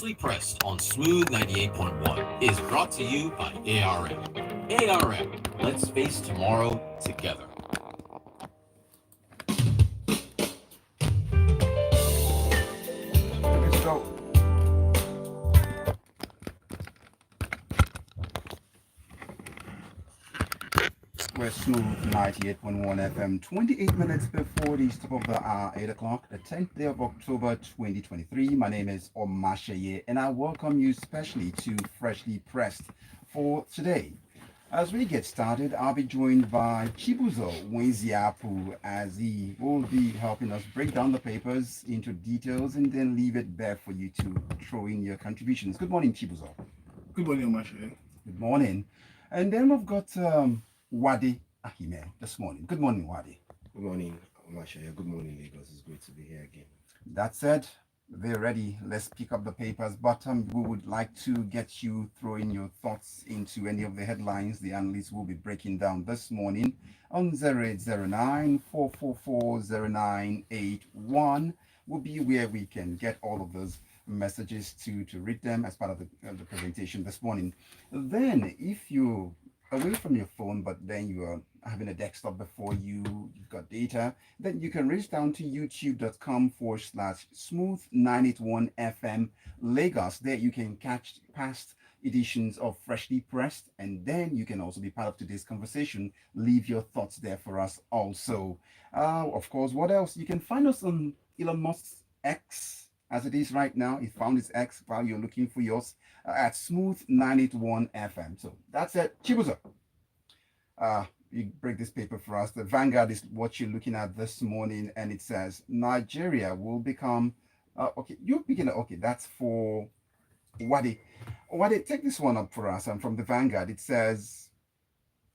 Freshly Pressed on Smooth 98.1 is brought to you by ARM. ARM, let's face tomorrow together. Let's go. We're Smooth 98.1 FM, 28 minutes before the stop of the hour, 8 o'clock, the 10th day of October 2023. My name is Omatseye, and I welcome you specially to Freshly Pressed for today. As we get started, I'll be joined by Chibuzor Nwaezeapu as he will be helping us break down the papers into details and then leave it there for you to throw in your contributions. Good morning, Chibuzor. Good morning, Omatseye. Good morning. And then we've got Uade Ahimie this morning. Good morning, Uade. Good morning, Omatseye. Good morning, Lagos. It's great to be here again. That said, we're ready. Let's pick up the papers. But we would like to get you throwing your thoughts into any of the headlines the analysts will be breaking down this morning on 0809 444 0981 will be where we can get all of those messages to read them as part of the presentation this morning. Then, if you away from your phone, but then you are having a desktop before you, you've got data, then you can reach down to youtube.com/smooth981fm Lagos. There you can catch past editions of Freshly Pressed, and then you can also be part of today's conversation. Leave your thoughts there for us also. Of course, what else? You can find us on Elon Musk's X as it is right now. He found his X while you're looking for yours at Smooth 981 FM. So that's it. Chibuzor, you break this paper for us. The Vanguard is what you're looking at this morning, and it says Nigeria will become. Okay, you're picking it. Okay, that's for Uade. Uade, take this one up for us. And from the Vanguard, it says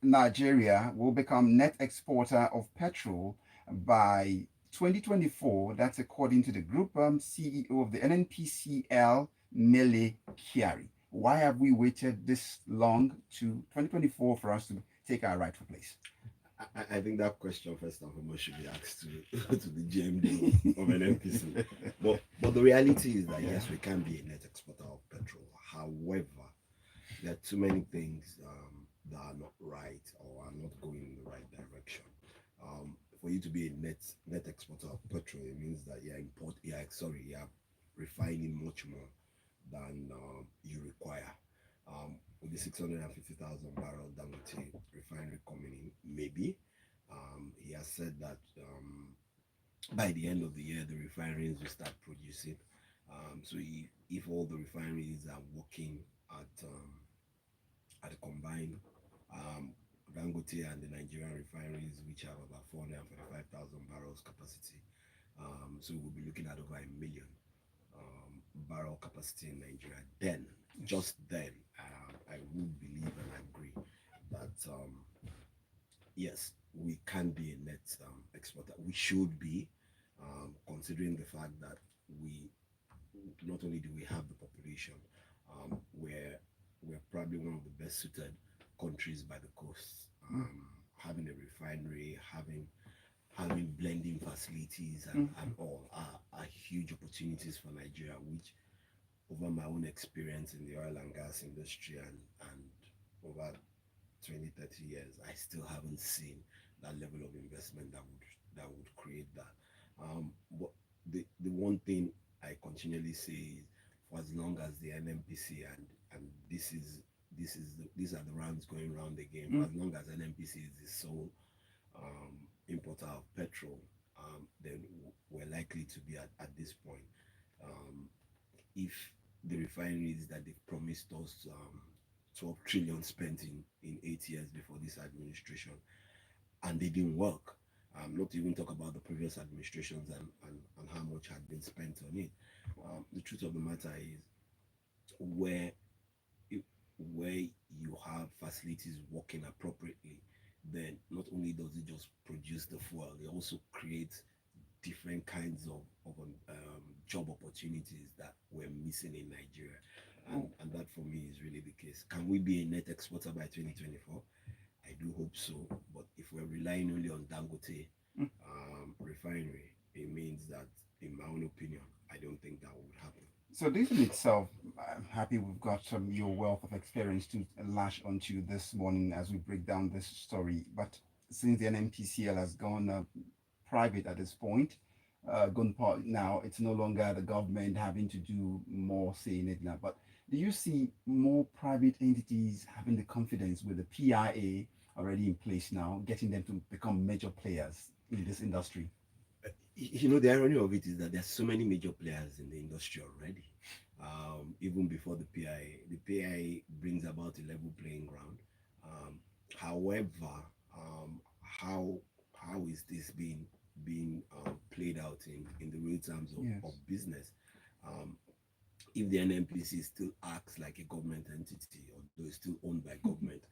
Nigeria will become net exporter of petrol by 2024. That's according to the group CEO of the NNPCL, Mele Kyari. Why have we waited this long to 2024 for us to take our rightful place? I think that question first and foremost should be asked to the GMD of an NPC. But the reality is that yes, we can be a net exporter of petrol. However, there are too many things that are not right or are not going in the right direction. For you to be a net exporter of petrol, it means that you're refining much more than you require. With the 650,000 barrel Dangote refinery coming in, maybe he has said that by the end of the year the refineries will start producing. So if all the refineries are working at a combined Dangote and the Nigerian refineries, which have about 445,000 barrels capacity, so we'll be looking at over a million barrel capacity in Nigeria. Then, just then, I would believe and agree that yes, we can be a net exporter. We should be, considering the fact that we not only do we have the population, we're probably one of the best suited countries by the coast, having a refinery, having blending facilities and all are huge opportunities for Nigeria, which over my own experience in the oil and gas industry and over 20, 30 years, I still haven't seen that level of investment that would create that. But the one thing I continually say is, for as long as the NNPC and these are the rounds going around the game, as long as NNPC is the sole importer of petrol, then we're likely to be at this point. If the refineries that they've promised us 12 trillion spent in 8 years before this administration, and they didn't work, not to even talk about the previous administrations and how much had been spent on it. The truth of the matter is, where you have facilities working appropriately, then not only does it just produce the fuel, it also creates different kinds of job opportunities that we're missing in Nigeria. And that for me is really the case. Can we be a net exporter by 2024? I do hope so. But if we're relying only on Dangote refinery, it means that, in my own opinion, I don't think that would happen. So this in itself I'm happy we've got your wealth of experience to lash onto this morning as we break down this story. But since the NMPCL has gone private at this point, gone part now, it's no longer the government having to do more say in it now. But do you see more private entities having the confidence with the PIA already in place now, getting them to become major players in this industry? The irony of it is that there's so many major players in the industry already. Even before the PIA brings about a level playing ground. However, how is this being played out in the real terms Yes. of business? Um, if the NMPC still acts like a government entity, although it's still owned by government,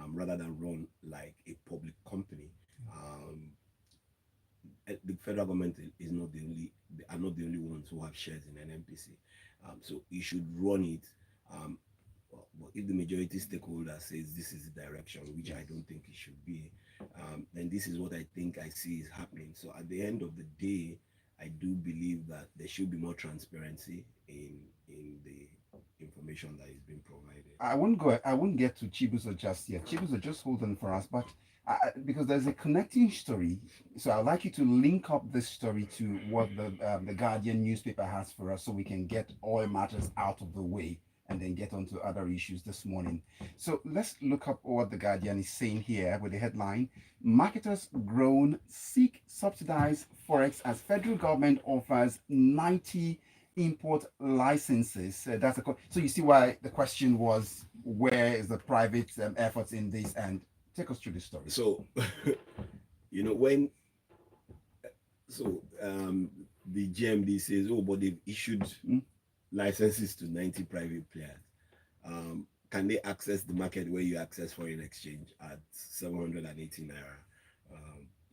rather than run like a public company, um, the federal government is not the only they are not the only ones who have shares in NMPC. So you should run it. But if the majority stakeholder says this is the direction, which I don't think it should be, then this is what I think I see is happening. So at the end of the day, I do believe that there should be more transparency in the information that is being provided. I won't get to Chibuzor just yet. Chibuzor, just hold on for us. But because there's a connecting story, so I'd like you to link up this story to what the Guardian newspaper has for us, so we can get oil matters out of the way and then get on to other issues this morning. So let's look up what the Guardian is saying here with the headline: Marketers groan seek subsidized forex as federal government offers 90 import licenses. So you see why the question was, where is the private efforts in this? And take us through the story. So, when the GMD says, oh, but they've issued licenses to 90 private players. Can they access the market where you access foreign exchange at 780 naira,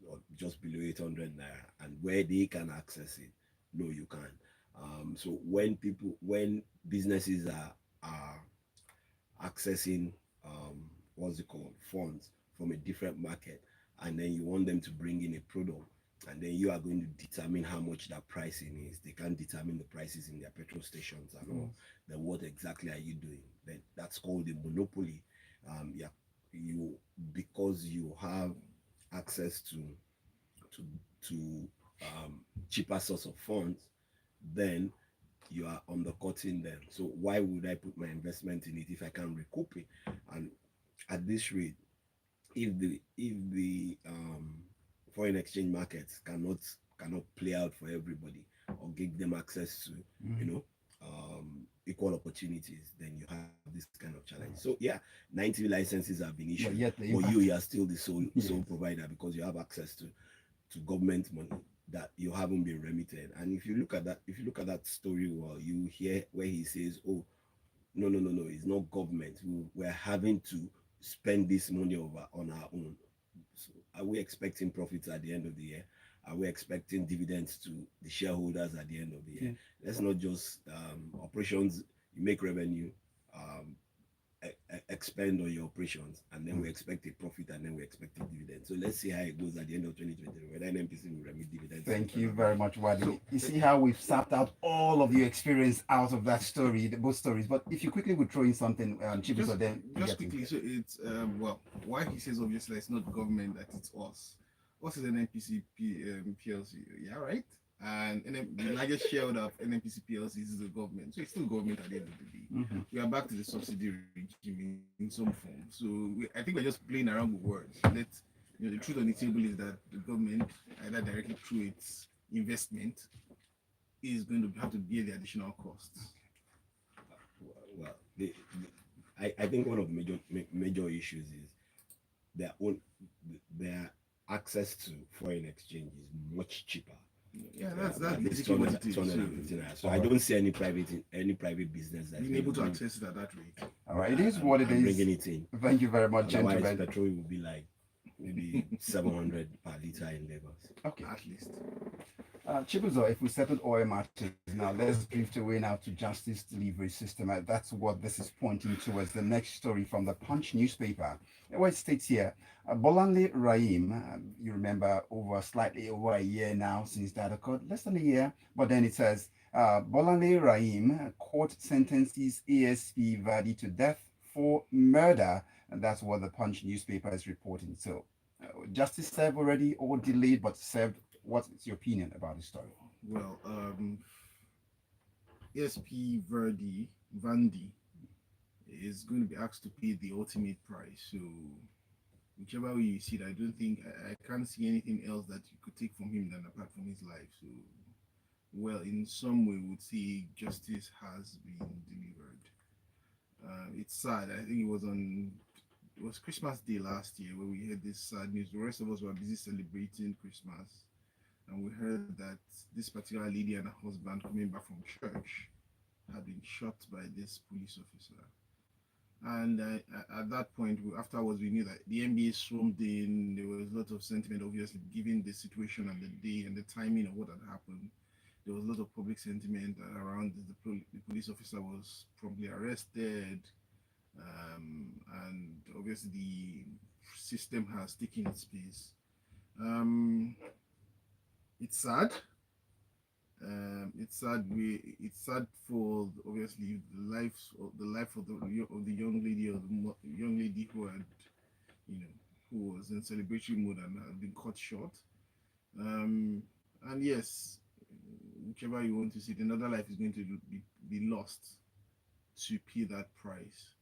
or just below 800 naira, and where they can access it? No, you can't. So when businesses are accessing what's it called, funds from a different market, and then you want them to bring in a product, and then you are going to determine how much that pricing is. They can't determine the prices in their petrol stations and all. Then what exactly are you doing? Then that's called a monopoly. Because you have access to cheaper source of funds, then you are undercutting them. So why would I put my investment in it if I can recoup it? And at this rate, if the foreign exchange markets cannot play out for everybody or give them access to equal opportunities, then you have this kind of challenge. So yeah, 90 licenses have been issued, but you are still the sole provider, because you have access to government money that you haven't been remitted. And if you look at that story, well, you hear where he says, oh, no, it's not government. We're having to spend this money on our own. So are we expecting profits at the end of the year? Are we expecting dividends to the shareholders at the end of the year? Let's not just operations. You make revenue, expend on your operations, and then we expect a profit, and then we expect a dividend. So let's see how it goes at the end of 2023, whether NMPC will remit dividends. Thank you very much, Uade. So, you see how we've sapped out all of your experience out of that story, both stories. But if you quickly would throw in something, Chibuzor, then just quickly. So it's why he says obviously it's not government, that it's us. Us is an NPC PLC, yeah, right? And the largest shareholder of NNPC PLC is the government. So it's still government at the end of the day. We are back to the subsidy regime in some form. So I think we're just playing around with words. The truth on the table is that the government, either directly through its investment, is going to have to bear the additional costs. Well, I think one of the major issues is their access to foreign exchange is much cheaper. Yeah, that's basically what it is. So I don't see any private business that's being able to access it at that rate. All right, it is what it is. Bringing it in. Thank you very much, Otherwise, gentlemen. petrol will be like maybe 700 per liter in Lagos. Okay. At least. Chibuzor, if we settled oil matters, now let's drift away now to justice delivery system. That's what this is pointing towards. The next story from the Punch newspaper, where it states here, Bolanle Rahim, you remember, slightly over a year now since that occurred, less than a year, but then it says, Bolale Rahim, court sentences ASP Vadi to death for murder. And that's what the Punch newspaper is reporting. So, justice served already or delayed but served. What's your opinion about this story? Well, ASP Vandi is going to be asked to pay the ultimate price. So whichever way you see it, I don't think I can't see anything else that you could take from him than apart from his life. So, well, in some way, we would say justice has been delivered. It's sad. I think it was Christmas Day last year where we heard this sad news. The rest of us were busy celebrating Christmas, and we heard that this particular lady and her husband coming back from church had been shot by this police officer. And at that point, afterwards, we knew that the NBA swarmed in. There was a lot of sentiment, obviously, given the situation and the day and the timing of what had happened. There was a lot of public sentiment around the police officer was promptly arrested. And obviously, the system has taken its place. It's sad. It's sad for obviously the life of the young lady who had, who was in celebratory mode and had been cut short. And yes, whichever you want to see it, another life is going to be lost to pay that price.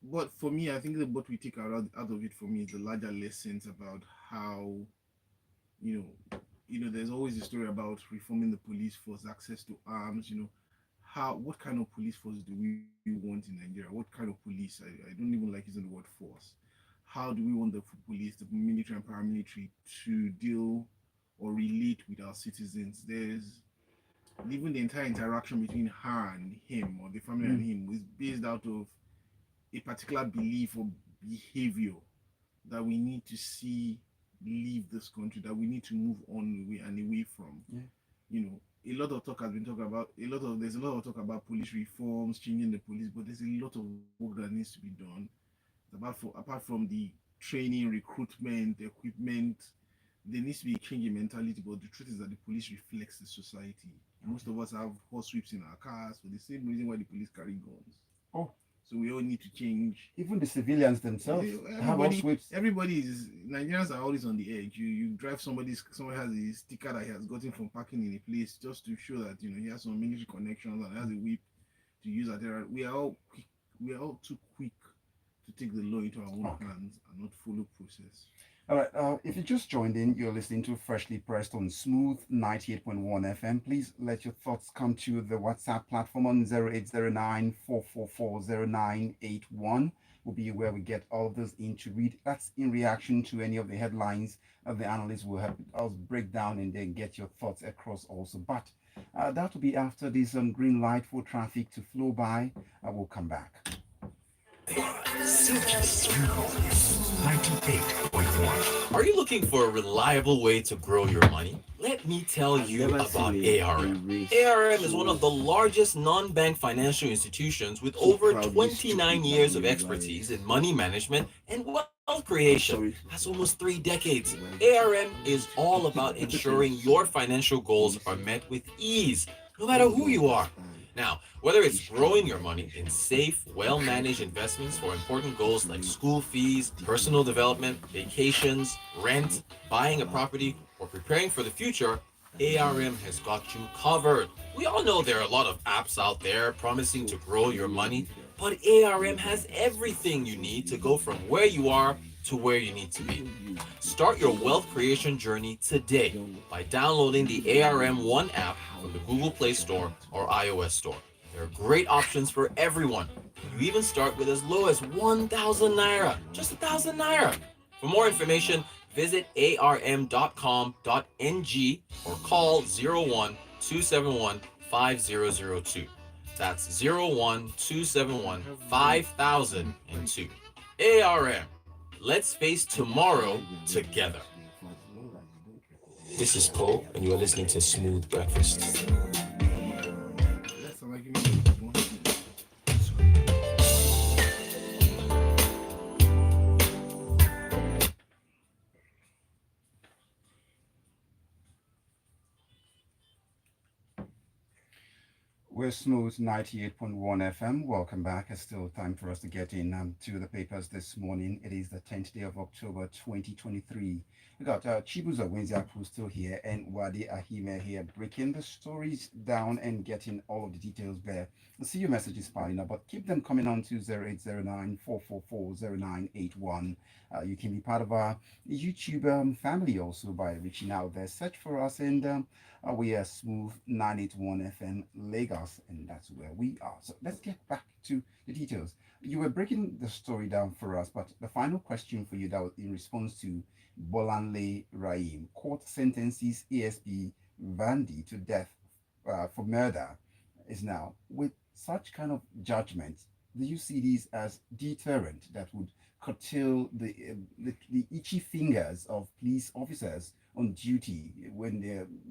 But for me, I think that what we take out of it for me is the larger lessons about how, there's always a story about reforming the police force, access to arms, what kind of police force do we want in Nigeria? What kind of police? I don't even like using the word force. How do we want the police, the military and paramilitary to deal or relate with our citizens? There's even the entire interaction between her and him or the family and him is based out of a particular belief or behavior that we need to see leave this country, that we need to move on away from. A lot of talk has been talked about, there's a lot of talk about police reforms, changing the police, but there's a lot of work that needs to be done. Apart from the training, recruitment, equipment, there needs to be a change in mentality. But the truth is that the police reflects the society. Most of us have horse whips in our cars for the same reason why the police carry guns. Oh, so we all need to change. Even the civilians themselves have horse whips. Nigerians are always on the edge. You drive somebody has a sticker that he has gotten from parking in a place just to show that he has some military connections and has a whip to use at there. We are all too quick to take the law into our own hands and not follow process. All right. If you just joined in, you're listening to Freshly Pressed on Smooth 98.1 FM. Please let your thoughts come to the WhatsApp platform on 0809 444 0981. Will be where we get all of those in to read. That's in reaction to any of the headlines of the analysts will help us break down and then get your thoughts across also. But that will be after this green light for traffic to flow by. I will come back. Silky Smooth 98.1. Are you looking for a reliable way to grow your money? Let me tell you about ARM. ARM is one of the largest non-bank financial institutions with over 29 years of expertise in money management and wealth creation. That's almost 3 decades. ARM is all about ensuring your financial goals are met with ease, no matter who you are. Now, whether it's growing your money in safe, well-managed investments for important goals like school fees, personal development, vacations, rent, buying a property, or preparing for the future, ARM has got you covered. We all know there are a lot of apps out there promising to grow your money, but ARM has everything you need to go from where you are to where you need to be. Start your wealth creation journey today by downloading the ARM One app from the Google Play Store or iOS Store. There are great options for everyone. You even start with as low as 1,000 Naira, just 1,000 Naira. For more information, visit arm.com.ng or call 01-271-5002. That's 01-271-5002. ARM. Let's face tomorrow together. This is Paul, and you are listening to Smooth Breakfast. very smooth 98.1 FM. Welcome back. It's still time for us to get in to the papers this morning. It is the 10th day of October 2023. We got Chibuzor Nwaezeapu still here and Uade Ahimie here, breaking the stories down and getting all of the details there. I see your messages piling up, but keep them coming on to 0809 You can be part of our YouTube family also by reaching out there. Search for us and we are Smooth 981 FM Lagos, and that's where we are. So let's get back to the details. You were breaking the story down for us, but the final question for you that was in response to Bolanle Rahim. Court sentences ASP Vandi to death for murder is now. With such kind of judgment, do you see these as deterrent that would curtail the itchy fingers of police officers on duty when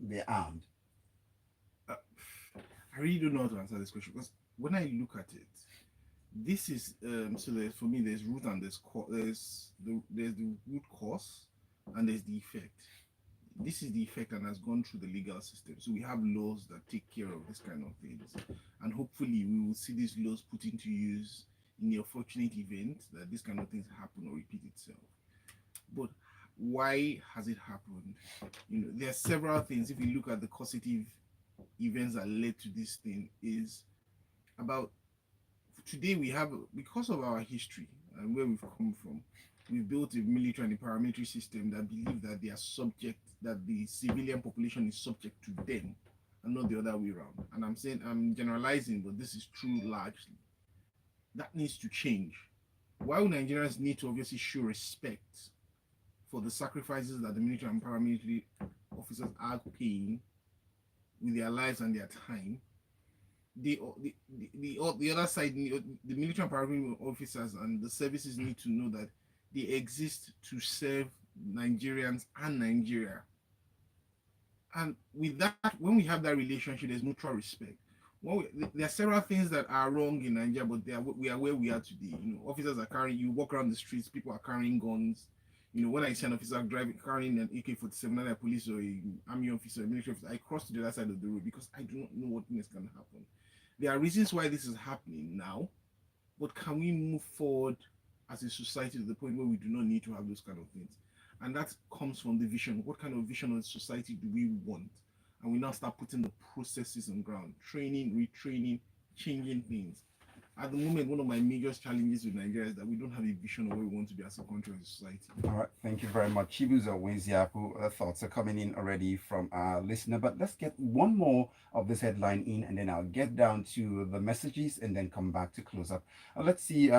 they're armed? Uh, I really don't know how to answer this question because when I look at it, this is so there's, for me there's root and there's the root cause and there's the effect. This is the effect and has gone through the legal system. So we have laws that take care of this kind of things, and hopefully we will see these laws put into use in the unfortunate event that this kind of things happen or repeat itself. But why has it happened? You know, there are several things. If you look at the causative events that led to this thing, is about today we have, because of our history and where we've come from, we've built a military and a paramilitary system that believe that they are subject, that the civilian population is subject to them and not the other way around. And I'm generalizing, but this is true largely. That needs to change. While Nigerians need to obviously show respect for the sacrifices that the military and paramilitary officers are paying with their lives and their time, the other side, the military and paramilitary officers and the services need to know that they exist to serve Nigerians and Nigeria. And with that, when we have that relationship, there's mutual respect. Well, there are several things that are wrong in Nigeria, but we are where we are today. You know, officers are carrying, you walk around the streets, people are carrying guns. You know, when I see an officer carrying an AK-47, either a police or an army officer, a military officer, I cross to the other side of the road because I do not know what next can happen. There are reasons why this is happening now, but can we move forward as a society to the point where we do not need to have those kind of things? And that comes from the vision. What kind of vision of society do we want? And we now start putting the processes on ground, training, retraining, changing things. At the moment, one of my major challenges with Nigeria is that we don't have a vision of where we want to be as a country and society. All right, thank you very much. Chibuzor Nwaezeapu, thoughts are coming in already from our listener, but let's get one more of this headline in, and then I'll get down to the messages and then come back to close up. Let's see.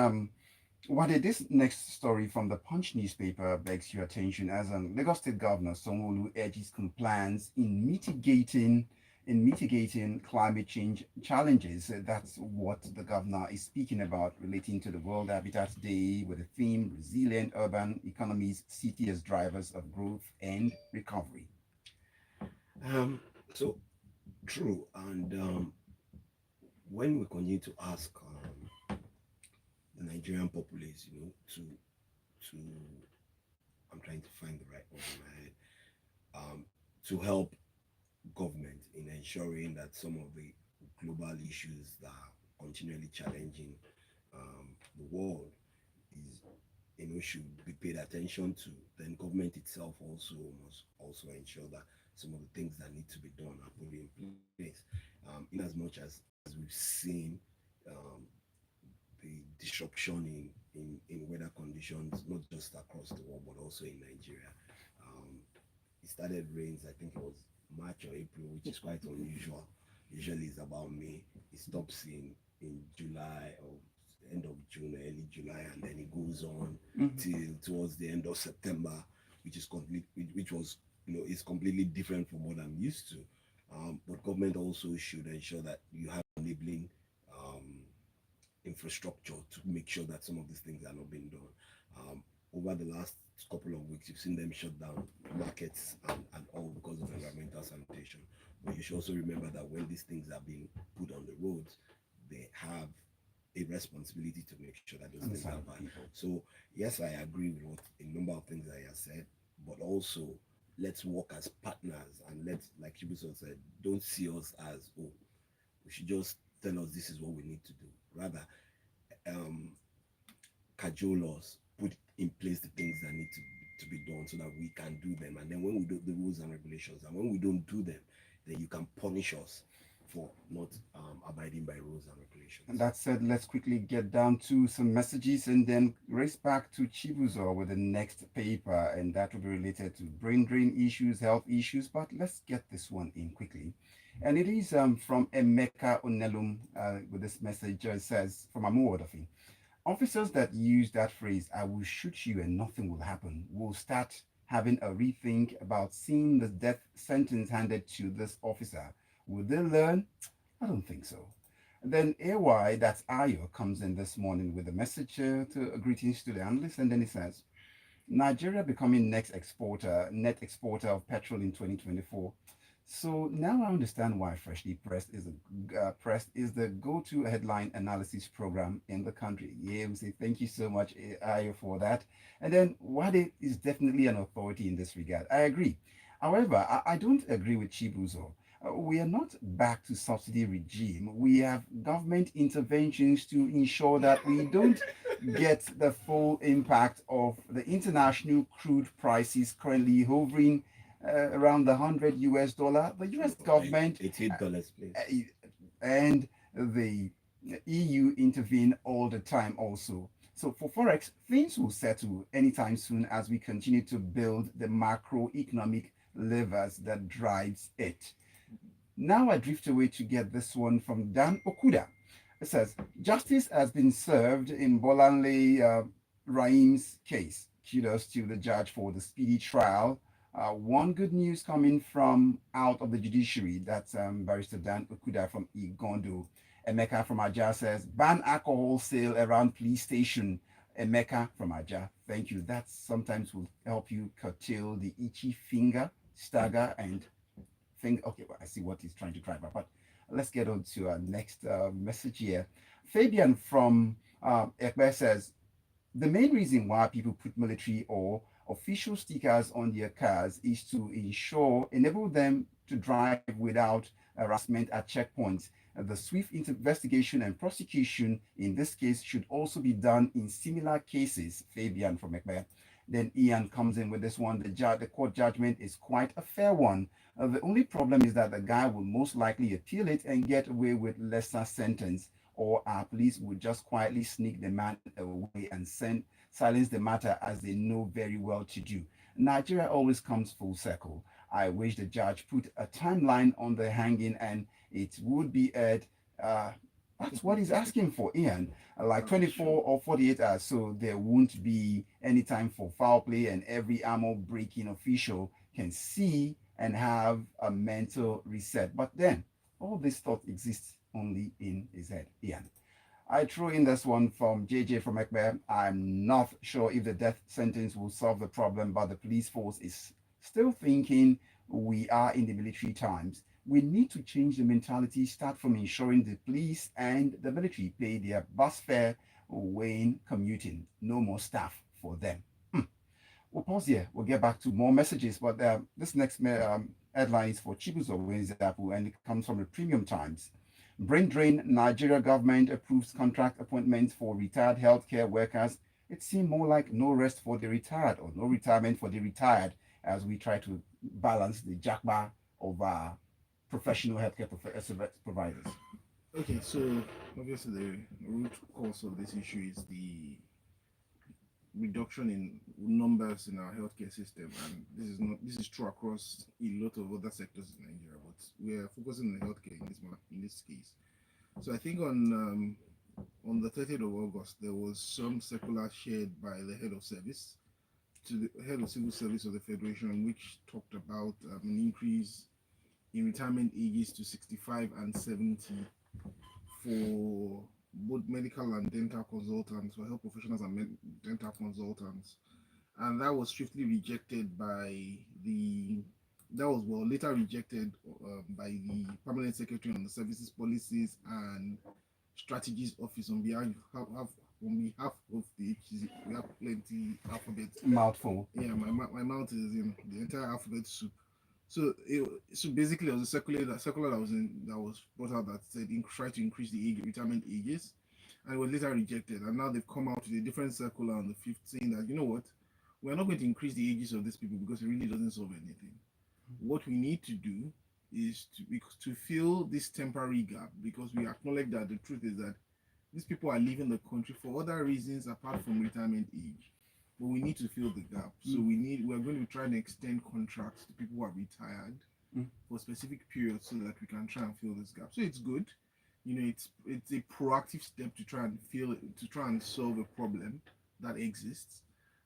Wade, this next story from the Punch newspaper begs your attention as Lagos State Governor Sanwo-Olu urges compliance in mitigating climate change challenges. That's what the governor is speaking about relating to the World Habitat Day with the theme Resilient Urban Economies, City as Drivers of Growth and Recovery. So true, and when we continue to ask the Nigerian populace, you know, to I'm trying to find the right word in my head, to help government in ensuring that some of the global issues that are continually challenging the world is, you know, should be paid attention to. Then government itself also must also ensure that some of the things that need to be done are put in place. In as much as we've seen the disruption in weather conditions, not just across the world, but also in Nigeria. It started rains, I think it was March or April, which is quite unusual. Usually it's about May. It stops in July or end of June, early July, and then it goes on till towards the end of September, which was, you know, is completely different from what I'm used to. But government also should ensure that you have enabling infrastructure to make sure that some of these things are not being done. Over the last couple of weeks, you've seen them shut down markets and all because of environmental sanitation. But you should also remember that when these things are being put on the roads, they have a responsibility to make sure that those things are done. So yes, I agree with what a number of things I have said, but also let's work as partners and let's, like Chibuzor said, don't see us as, oh, we should just tell us this is what we need to do. Rather, um, cajole us, put in place the things that need to be done so that we can do them. And then when we do the rules and regulations, and when we don't do them, then you can punish us for not abiding by rules and regulations. And that said, let's quickly get down to some messages and then race back to Chibuzor with the next paper, and that will be related to brain drain issues, health issues. But let's get this one in quickly. And it is from Emeka Onelum with this message. It says, from Amuodofi, officers that use that phrase, I will shoot you and nothing will happen, will start having a rethink about seeing the death sentence handed to this officer. Will they learn? I don't think so. Then AY, that's Ayo, comes in this morning with a message to greetings to the analyst, and then he says, Nigeria becoming net exporter of petrol in 2024. So now I understand why Freshly Pressed is the go-to headline analysis program in the country. Yeah, we say thank you so much, Ayo, for that. And then Uade is definitely an authority in this regard. I agree. However, I don't agree with Chibuzor. We are not back to subsidy regime. We have government interventions to ensure that we don't get the full impact of the international crude prices currently hovering around the $100. The US government $88, please. And the EU intervene all the time also. So for Forex, things will settle anytime soon as we continue to build the macroeconomic levers that drives it. Now I drift away to get this one from Dan Okuda. It says, justice has been served in Bolanle Raim's case. Kudos to the judge for the speedy trial. One good news coming from out of the judiciary. That's Barrister Dan Okuda from Igondo. Emeka from Aja says, ban alcohol sale around police station. Emeka from Aja, thank you. That sometimes will help you curtail the itchy finger, stagger, and think, okay, well, I see what he's trying to drive at, but let's get on to our next message here. Fabian from Ekbe says, the main reason why people put military or official stickers on their cars is to enable them to drive without harassment at checkpoints. The swift investigation and prosecution in this case should also be done in similar cases. Fabian from Ekbe. Then Ian comes in with this one. The court judgment is quite a fair one. The only problem is that the guy will most likely appeal it and get away with lesser sentence, or our police would just quietly sneak the man away and silence the matter as they know very well to do. Nigeria always comes full circle. I wish the judge put a timeline on the hanging and it would be at that's what he's asking for, Ian. Like 24 or 48 hours, so there won't be any time for foul play, and every armor breaking official can see and have a mental reset. But then, all this thought exists only in his head, Ian. I threw in this one from JJ from Ekbe. I'm not sure if the death sentence will solve the problem, but the police force is still thinking we are in the military times. We need to change the mentality, start from ensuring the police and the military pay their bus fare when commuting. No more staff for them. We'll pause here. We'll get back to more messages, but this next headline is for Chibuzor Nwaezeapu, and it comes from the Premium Times. Brain drain, Nigeria government approves contract appointments for retired healthcare workers. It seemed more like no rest for the retired or no retirement for the retired as we try to balance the jackbar of professional healthcare providers. Okay, so obviously the root cause of this issue is the reduction in numbers in our healthcare system, and this is true across a lot of other sectors in Nigeria, but we are focusing on healthcare in this case. So I think on the 30th of August there was some circular shared by the head of service to the head of civil service of the federation, which talked about an increase in retirement ages to 65 and 70 for both medical and dental consultants, for health professionals and dental consultants, and that was swiftly rejected by later rejected by the permanent secretary on the services policies and strategies office on behalf of the HCC. We have plenty alphabet mouthful. Yeah, my mouth is in the entire alphabet soup. So basically, there was a circular that was brought out that said try to increase the retirement ages, and it was later rejected. And now they've come out with a different circular on the 15th that, you know what, we're not going to increase the ages of these people because it really doesn't solve anything. What we need to do is to fill this temporary gap, because we acknowledge that the truth is that these people are leaving the country for other reasons apart from retirement age. But we need to fill the gap. So we're going to try and extend contracts to people who are retired for specific periods so that we can try and fill this gap. So it's good. It's a proactive step to try and solve a problem that exists.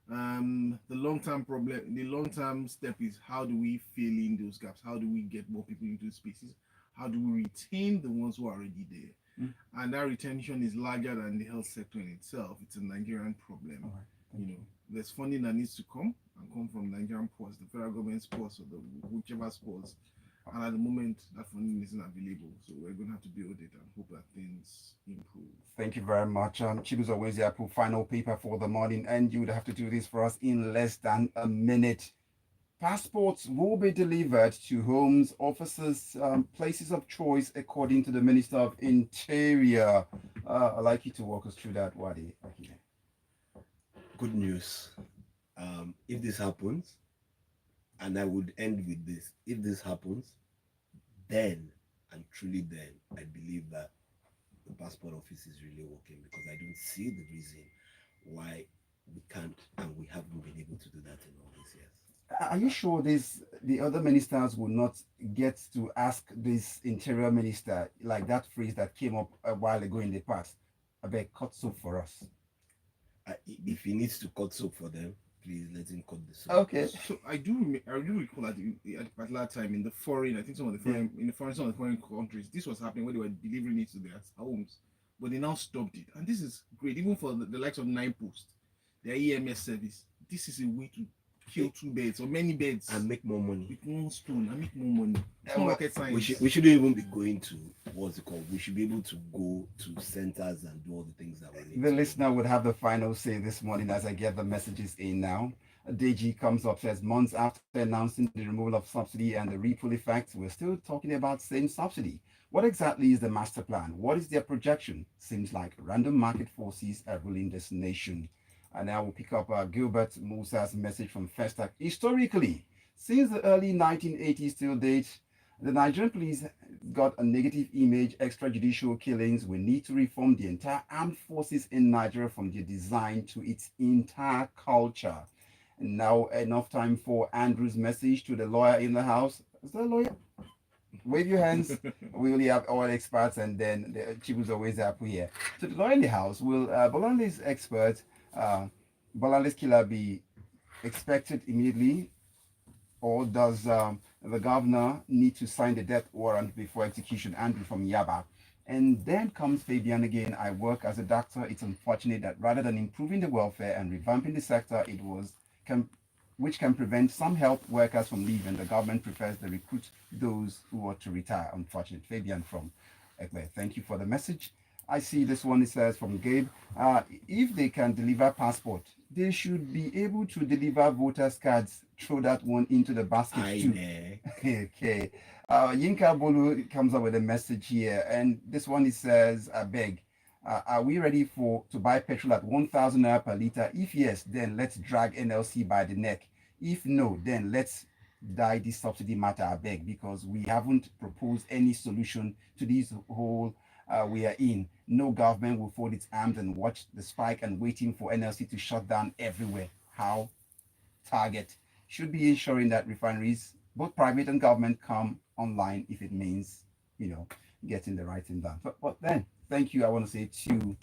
The long-term step is, how do we fill in those gaps? How do we get more people into spaces? How do we retain the ones who are already there? And that retention is larger than the health sector in itself. It's a Nigerian problem. There's funding that needs to come from Nigerian ports, the federal government's ports, or the whichever ports. And at the moment, that funding isn't available. So we're going to have to build it and hope that things improve. Thank you very much. Chibuzor Nwaezeapu, final paper for the morning, and you would have to do this for us in less than a minute. Passports will be delivered to homes, offices, places of choice, according to the Minister of Interior. I'd like you to walk us through that, Uade. Good news. If this happens, and I would end with this, if this happens, then, and truly then, I believe that the passport office is really working, because I don't see the reason why we can't and we haven't been able to do that in all these years. Are you sure the other ministers will not get to ask this interior minister, like that phrase that came up a while ago in the past, about cut soap for us? If he needs to cut soap for them, please let him cut the soap. Okay. So I do recall that at a particular time in the foreign, I think some of the foreign countries, this was happening when they were delivering it to their homes, but they now stopped it, and this is great, even for the likes of Nine Post, their EMS service. This is a way to kill two birds or many birds and make more money with one stone and make more money. It's not rocket science. We shouldn't even be going to what's it called. We should be able to go to centers and do all the things that we need. The listener would have the final say this morning as I get the messages in now. DG comes up, says, months after announcing the removal of subsidy and the ripple effect, we're still talking about same subsidy. What exactly is the master plan? What is their projection? Seems like random market forces are ruling this nation. And I will pick up Gilbert Musa's message from Festac. Historically, since the early 1980s till date, the Nigerian police got a negative image, extrajudicial killings. We need to reform the entire armed forces in Nigeria, from their design to its entire culture. And now enough time for Andrew's message to the lawyer in the house. Is there a lawyer? Wave your hands. We only have all experts, and then the Chibuzor Nwaezeapu here. So the lawyer in the house, will Bolanle's expert, Bolanle's killer, be expected immediately, or does the governor need to sign the death warrant before execution? Andrew from Yaba. And then comes Fabian again. I work as a doctor. It's unfortunate that rather than improving the welfare and revamping the sector, which can prevent some health workers from leaving, the government prefers to recruit those who want to retire. Unfortunate. Fabian from Ekwe. Thank you for the message. I see this one, it says from Gabe. If they can deliver passport, they should be able to deliver voters cards. Throw that one into the basket too. Okay. Yinka Bolu comes up with a message here, and this one, it says, I beg, are we ready to buy petrol at 1,000 naira per liter? If yes, then let's drag NLC by the neck. If no, then let's die this subsidy matter, I beg, because we haven't proposed any solution to this whole we are in. No government will fold its arms and watch the spike and waiting for NLC to shut down everywhere. How? Target should be ensuring that refineries, both private and government, come online if it means, getting the right thing done. But then, thank you, I want to say to